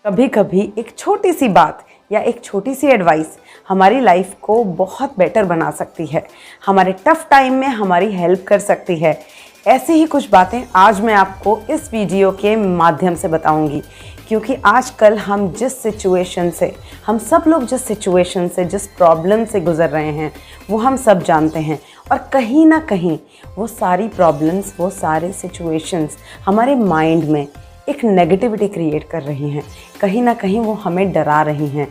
कभी कभी एक छोटी सी बात या एक छोटी सी एडवाइस हमारी लाइफ को बहुत बेटर बना सकती है, हमारे टफ टाइम में हमारी हेल्प कर सकती है। ऐसी ही कुछ बातें आज मैं आपको इस वीडियो के माध्यम से बताऊंगी, क्योंकि आजकल हम सब लोग जिस सिचुएशन से, जिस प्रॉब्लम से गुजर रहे हैं वो हम सब जानते हैं। और कहीं ना कहीं वो सारी प्रॉब्लम्स, वो सारे सिचुएशंस हमारे माइंड में एक नेगेटिविटी क्रिएट कर रही हैं, कहीं ना कहीं वो हमें डरा रही हैं।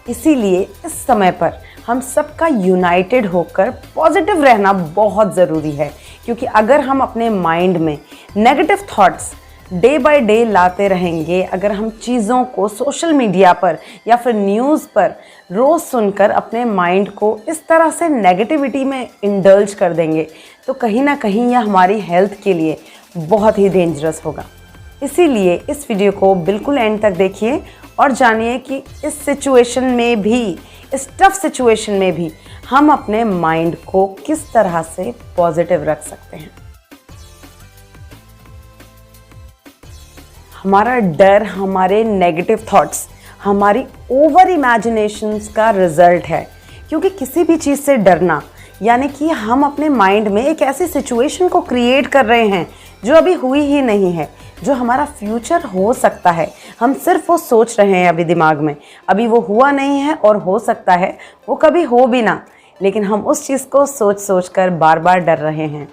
इसीलिए इस समय पर हम सबका यूनाइटेड होकर पॉजिटिव रहना बहुत ज़रूरी है, क्योंकि अगर हम अपने माइंड में negative thoughts day by day लाते रहेंगे, अगर हम चीज़ों को सोशल मीडिया पर या फिर न्यूज़ पर रोज़ सुनकर अपने माइंड को इस तरह से नेगेटिविटी में इंडल्ज कर देंगे, तो कहीं ना कहीं यह हमारी हेल्थ के लिए बहुत ही डेंजरस होगा। इसीलिए इस वीडियो को बिल्कुल एंड तक देखिए और जानिए कि इस सिचुएशन में भी, इस टफ सिचुएशन में भी हम अपने माइंड को किस तरह से पॉजिटिव रख सकते हैं। हमारा डर, हमारे नेगेटिव थॉट्स, हमारी ओवर इमेजिनेशंस का रिजल्ट है। क्योंकि किसी भी चीज़ से डरना यानी कि हम अपने माइंड में एक ऐसी सिचुएशन को क्रिएट कर रहे हैं जो अभी हुई ही नहीं है, जो हमारा फ्यूचर हो सकता है। हम सिर्फ वो सोच रहे हैं अभी दिमाग में, अभी वो हुआ नहीं है और हो सकता है वो कभी हो भी ना, लेकिन हम उस चीज़ को सोच सोच कर बार बार डर रहे हैं।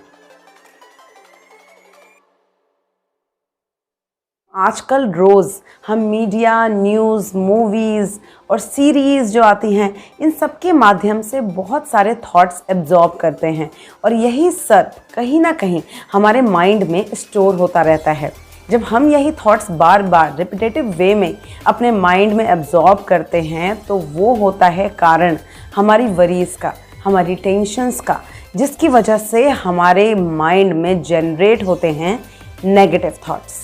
आजकल रोज़ हम मीडिया, न्यूज़, मूवीज़ और सीरीज़ जो आती हैं, इन सब के माध्यम से बहुत सारे थॉट्स एब्जॉर्ब करते हैं और यही सब कहीं ना कहीं हमारे माइंड में स्टोर होता रहता है। जब हम यही थॉट्स बार बार रिपीटेटिव वे में अपने माइंड में एब्जॉर्ब करते हैं, तो वो होता है कारण हमारी वरीज़ का, हमारी टेंशन्स का, जिसकी वजह से हमारे माइंड में जनरेट होते हैं नेगेटिव थॉट्स।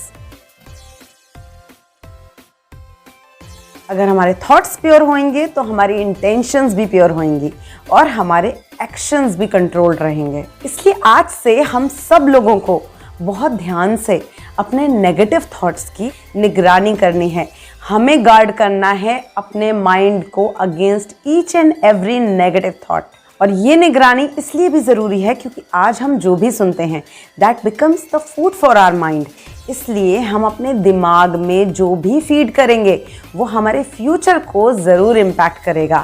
अगर हमारे थॉट्स प्योर होंगे तो हमारी इंटेंशंस भी प्योर होंगी और हमारे एक्शंस भी कंट्रोल रहेंगे। इसलिए आज से हम सब लोगों को बहुत ध्यान से अपने नेगेटिव थॉट्स की निगरानी करनी है। हमें गार्ड करना है अपने माइंड को against each and every negative thought. और ये निगरानी इसलिए भी ज़रूरी है क्योंकि आज हम जो भी सुनते हैं that becomes the food for our mind. इसलिए हम अपने दिमाग में जो भी फीड करेंगे वो हमारे फ्यूचर को ज़रूर इम्पैक्ट करेगा।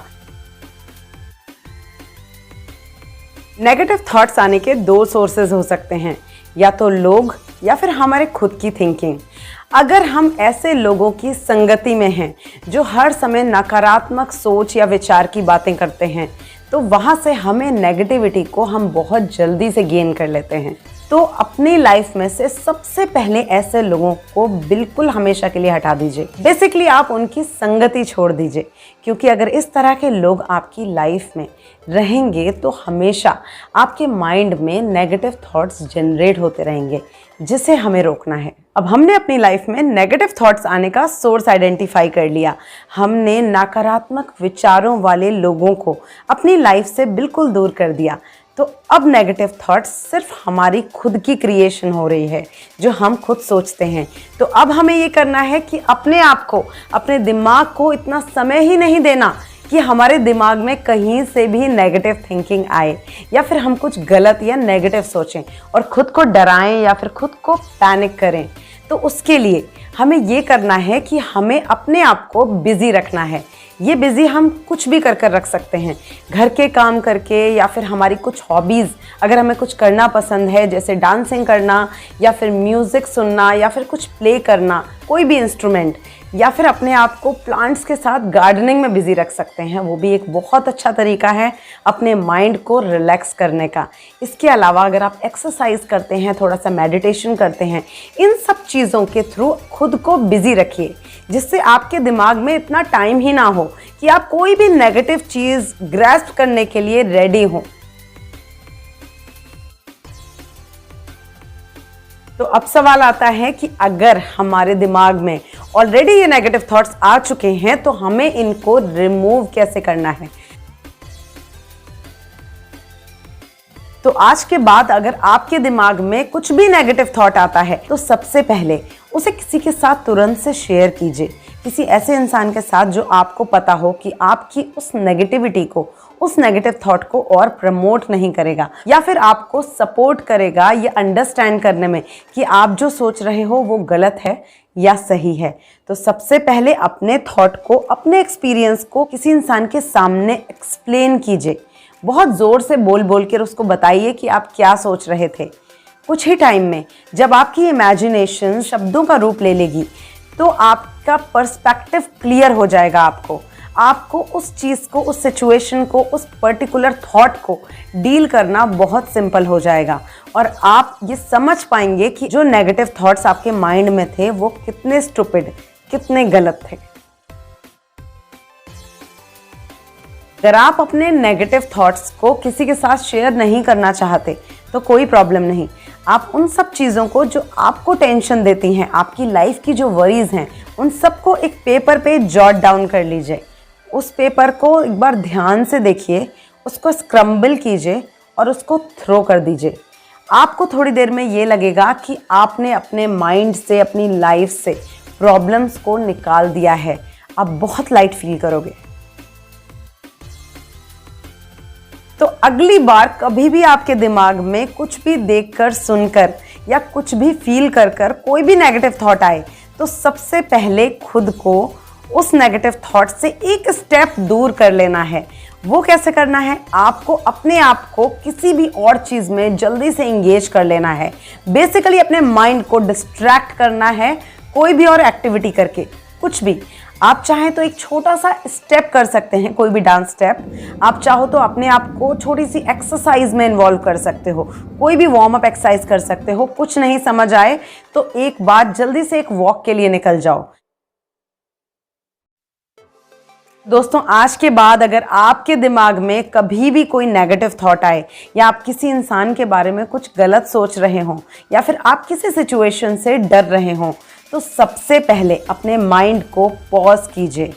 नेगेटिव थॉट्स आने के दो सोर्सेज हो सकते हैं, या तो लोग या फिर हमारे खुद की थिंकिंग। अगर हम ऐसे लोगों की संगति में हैं जो हर समय नकारात्मक सोच या विचार की बातें करते हैं, तो वहाँ से हमें नेगेटिविटी को हम बहुत जल्दी से गेन कर लेते हैं। तो अपनी लाइफ में से सबसे पहले ऐसे लोगों को बिल्कुल हमेशा के लिए हटा दीजिए। बेसिकली आप उनकी संगति छोड़ दीजिए, क्योंकि अगर इस तरह के लोग आपकी लाइफ में रहेंगे तो हमेशा आपके माइंड में नेगेटिव थॉट्स जनरेट होते रहेंगे, जिसे हमें रोकना है। अब हमने अपनी लाइफ में नेगेटिव थॉट्स आने का सोर्स आइडेंटिफाई कर लिया। हमने नकारात्मक विचारों वाले लोगों को अपनी लाइफ से बिल्कुल दूर कर दिया। तो अब नेगेटिव थॉट्स सिर्फ हमारी खुद की क्रिएशन हो रही है, जो हम खुद सोचते हैं। तो अब हमें ये करना है कि अपने आप को, अपने दिमाग को इतना समय ही नहीं देना कि हमारे दिमाग में कहीं से भी नेगेटिव थिंकिंग आए या फिर हम कुछ गलत या नेगेटिव सोचें और खुद को डराएं या फिर खुद को पैनिक करें। तो उसके लिए हमें ये करना है कि हमें अपने आप को बिज़ी रखना है। ये बिज़ी हम कुछ भी कर रख सकते हैं, घर के काम करके या फिर हमारी कुछ हॉबीज़, अगर हमें कुछ करना पसंद है जैसे डांसिंग करना या फिर म्यूज़िक सुनना या फिर कुछ प्ले करना, कोई भी इंस्ट्रूमेंट, या फिर अपने आप को प्लांट्स के साथ गार्डनिंग में बिज़ी रख सकते हैं। वो भी एक बहुत अच्छा तरीका है अपने माइंड को रिलैक्स करने का। इसके अलावा अगर आप एक्सरसाइज करते हैं, थोड़ा सा मेडिटेशन करते हैं, इन सब चीज़ों के थ्रू खुद को बिज़ी रखिए, जिससे आपके दिमाग में इतना टाइम ही ना हो कि आप कोई भी नेगेटिव चीज़ ग्रैस्प करने के लिए रेडी हों। तो अब सवाल आता है कि अगर हमारे दिमाग में ऑलरेडी ये नेगेटिव थॉट्स आ चुके हैं तो हमें इनको रिमूव कैसे करना है। तो आज के बाद अगर आपके दिमाग में कुछ भी नेगेटिव थॉट आता है तो सबसे पहले उसे किसी के साथ तुरंत से शेयर कीजिए, किसी ऐसे इंसान के साथ जो आपको पता हो कि आपकी उस नेगेटिविटी को, उस नेगेटिव थॉट को और प्रमोट नहीं करेगा, या फिर आपको सपोर्ट करेगा ये अंडरस्टैंड करने में कि आप जो सोच रहे हो वो गलत है या सही है। तो सबसे पहले अपने थॉट को, अपने एक्सपीरियंस को किसी इंसान के सामने एक्सप्लेन कीजिए। बहुत ज़ोर से बोल बोल कर उसको बताइए कि आप क्या सोच रहे थे। कुछ ही टाइम में जब आपकी इमेजिनेशन शब्दों का रूप ले लेगी तो आपका पर्सपेक्टिव क्लियर हो जाएगा। आपको उस चीज़ को, उस सिचुएशन को, उस पर्टिकुलर थॉट को डील करना बहुत सिंपल हो जाएगा और आप ये समझ पाएंगे कि जो नेगेटिव थॉट्स आपके माइंड में थे वो कितने स्टूपिड, कितने गलत थे। अगर आप अपने नेगेटिव थॉट्स को किसी के साथ शेयर नहीं करना चाहते तो कोई प्रॉब्लम नहीं। आप उन सब चीज़ों को जो आपको टेंशन देती हैं, आपकी लाइफ की जो वरीज हैं, उन सबको एक पेपर पे जॉट डाउन कर लीजिए। उस पेपर को एक बार ध्यान से देखिए, उसको स्क्रम्बल कीजिए और उसको थ्रो कर दीजिए। आपको थोड़ी देर में ये लगेगा कि आपने अपने माइंड से, अपनी लाइफ से प्रॉब्लम्स को निकाल दिया है। आप बहुत लाइट फील करोगे। तो अगली बार कभी भी आपके दिमाग में कुछ भी देखकर, सुनकर या कुछ भी फील कर कर कोई भी नेगेटिव थॉट आए तो सबसे पहले खुद को उस नेगेटिव थॉट से एक स्टेप दूर कर लेना है। वो कैसे करना है? आपको अपने आप को किसी भी और चीज़ में जल्दी से इंगेज कर लेना है। बेसिकली अपने माइंड को डिस्ट्रैक्ट करना है कोई भी और एक्टिविटी करके, कुछ भी। आप चाहें तो एक छोटा सा स्टेप कर सकते हैं, कोई भी डांस स्टेप। आप चाहो तो अपने आप को छोटी सी एक्सरसाइज में इन्वॉल्व कर सकते हो, कोई भी वार्म अप एक्सरसाइज कर सकते हो। कुछ नहीं समझ आए तो एक बार जल्दी से एक वॉक के लिए निकल जाओ। दोस्तों, आज के बाद अगर आपके दिमाग में कभी भी कोई नेगेटिव थॉट आए या आप किसी इंसान के बारे में कुछ गलत सोच रहे हों या फिर आप किसी सिचुएशन से डर रहे हों तो सबसे पहले अपने माइंड को पॉज कीजिए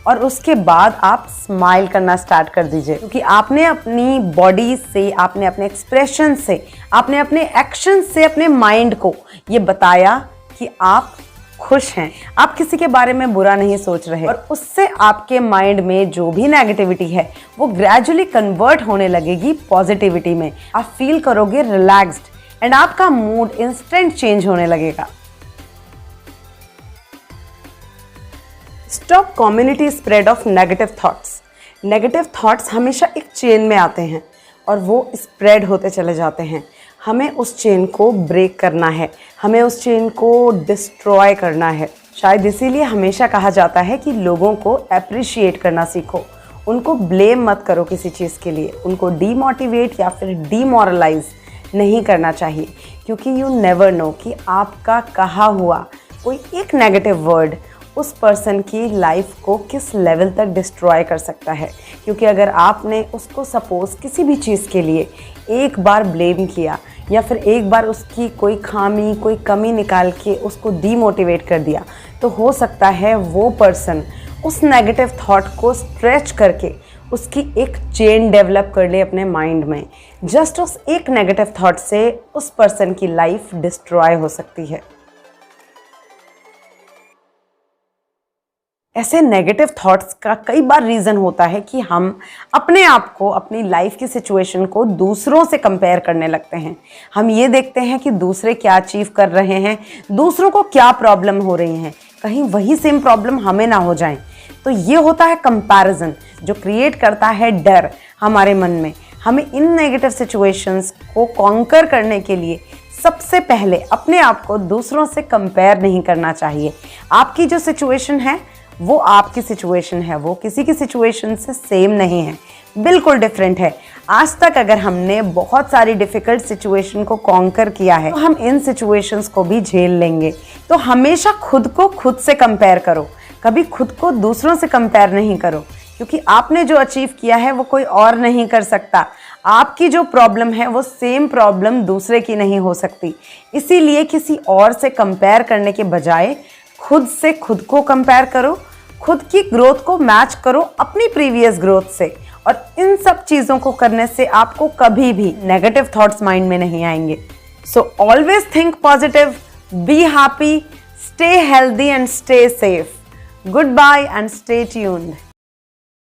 और उसके बाद आप स्माइल करना स्टार्ट कर दीजिए, क्योंकि आपने अपनी बॉडी से, आपने अपने एक्सप्रेशन से, आपने अपने एक्शन से अपने माइंड को ये बताया कि आप खुश हैं, आप किसी के बारे में बुरा नहीं सोच रहे। और उससे आपके माइंड में जो भी नेगेटिविटी है वो ग्रेजुअली कन्वर्ट होने लगेगी पॉजिटिविटी में। आप फील करोगे रिलैक्स्ड एंड आपका मूड इंस्टेंट चेंज होने लगेगा। Stop community spread of negative thoughts. Negative thoughts हमेशा एक चेन में आते हैं और वो स्प्रेड होते चले जाते हैं। हमें उस चेन को ब्रेक करना है, हमें उस चेन को डिस्ट्रॉय करना है। शायद इसीलिए हमेशा कहा जाता है कि लोगों को अप्रिशिएट करना सीखो, उनको ब्लेम मत करो किसी चीज़ के लिए, उनको डीमोटिवेट या फिर डीमोरलाइज नहीं करना चाहिए, क्योंकि यू नेवर नो कि आपका कहा हुआ कोई एक नेगेटिव वर्ड उस पर्सन की लाइफ को किस लेवल तक डिस्ट्रॉय कर सकता है। क्योंकि अगर आपने उसको सपोज किसी भी चीज़ के लिए एक बार ब्लेम किया या फिर एक बार उसकी कोई खामी, कोई कमी निकाल के उसको डीमोटिवेट कर दिया, तो हो सकता है वो पर्सन उस नेगेटिव थॉट को स्ट्रेच करके उसकी एक चेन डेवलप कर ले अपने माइंड में। जस्ट उस एक नेगेटिव थॉट से उस पर्सन की लाइफ डिस्ट्रॉय हो सकती है। ऐसे नेगेटिव थॉट्स का कई बार रीज़न होता है कि हम अपने आप को, अपनी लाइफ की सिचुएशन को दूसरों से कंपेयर करने लगते हैं। हम ये देखते हैं कि दूसरे क्या अचीव कर रहे हैं, दूसरों को क्या प्रॉब्लम हो रही हैं, कहीं वही सेम प्रॉब्लम हमें ना हो जाए। तो ये होता है कंपैरिजन, जो क्रिएट करता है डर हमारे मन में। हमें इन नेगेटिव सिचुएशंस को कॉन्कर करने के लिए सबसे पहले अपने आप को दूसरों से कंपेयर नहीं करना चाहिए। आपकी जो सिचुएशन है वो आपकी सिचुएशन है, वो किसी की सिचुएशन से सेम नहीं है, बिल्कुल डिफरेंट है। आज तक अगर हमने बहुत सारी डिफ़िकल्ट सिचुएशन को कॉन्कर किया है तो हम इन सिचुएशंस को भी झेल लेंगे। तो हमेशा खुद को खुद से कंपेयर करो, कभी खुद को दूसरों से कंपेयर नहीं करो, क्योंकि आपने जो अचीव किया है वो कोई और नहीं कर सकता। आपकी जो प्रॉब्लम है वो सेम प्रॉब्लम दूसरे की नहीं हो सकती। इसीलिए किसी और से कंपेयर करने के बजाय खुद से खुद को कंपेयर करो, खुद की ग्रोथ को मैच करो अपनी प्रीवियस ग्रोथ से। और इन सब चीज़ों को करने से आपको कभी भी नेगेटिव थॉट्स माइंड में नहीं आएंगे। So always think positive, be happy, stay healthy and stay safe. Goodbye and stay tuned.